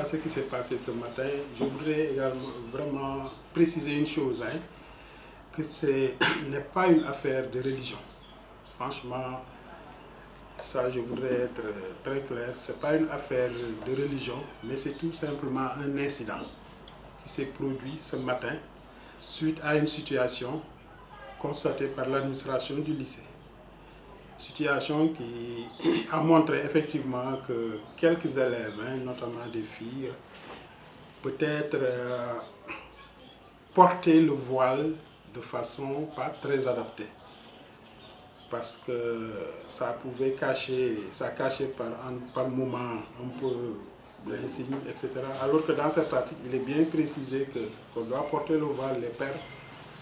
ce qui s'est passé ce matin, je voudrais également vraiment préciser une chose, que ce n'est pas une affaire de religion. Franchement, ça je voudrais être très clair, ce n'est pas une affaire de religion, mais c'est tout simplement un incident qui s'est produit ce matin suite à une situation constatée par l'administration du lycée. Situation qui a montré effectivement que quelques élèves, notamment des filles, peut-être portaient le voile de façon pas très adaptée. Parce que ça pouvait cacher, ça cachait par moments un peu l'insigne, etc. Alors que dans cet article, il est bien précisé qu'on doit porter le voile, les pères,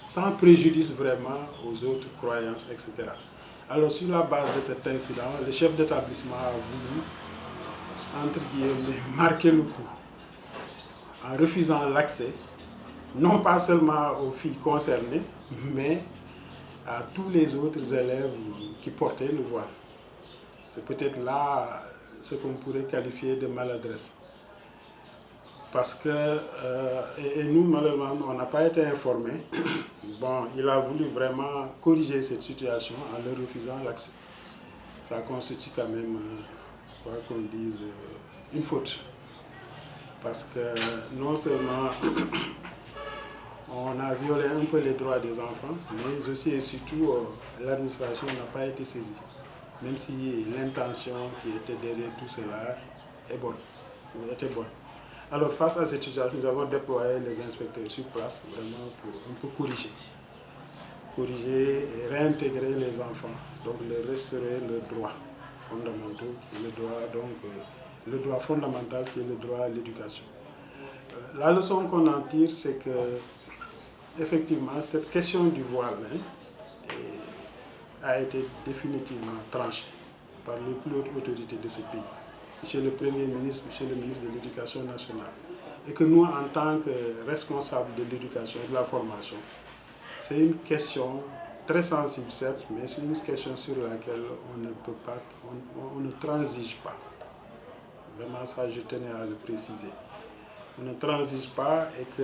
sans préjudice vraiment aux autres croyances, etc. Alors sur la base de cet incident, le chef d'établissement a voulu, entre guillemets, marquer le coup en refusant l'accès, non pas seulement aux filles concernées, mais à tous les autres élèves qui portaient le voile. C'est peut-être là ce qu'on pourrait qualifier de maladresse. Parce que, et nous, malheureusement, on n'a pas été informés. Bon, il a voulu vraiment corriger cette situation en leur refusant l'accès. Ça constitue quand même, quoi qu'on dise, une faute. Parce que non seulement on a violé un peu les droits des enfants, mais aussi et surtout l'administration n'a pas été saisie. Même si l'intention qui était derrière tout cela est bonne, était bonne. Alors face à cette situation, nous avons déployé les inspecteurs sur place vraiment pour un peu corriger et réintégrer les enfants, donc leur restaurer leurs droits fondamentaux, le droit fondamental qui est le droit à l'éducation. La leçon qu'on en tire, c'est que effectivement cette question du voile a été définitivement tranchée par les plus hautes autorités de ce pays, Monsieur le Premier ministre, Monsieur le ministre de l'Éducation nationale. Et que nous, en tant que responsables de l'éducation et de la formation, c'est une question très sensible, certes, mais c'est une question sur laquelle on ne peut pas, on ne transige pas. Vraiment, ça, je tenais à le préciser. On ne transige pas et que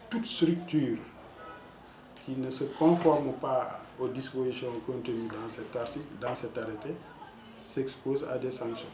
toute structure qui ne se conforme pas aux dispositions contenues dans cet article, dans cet arrêté, s'expose à des sanctions.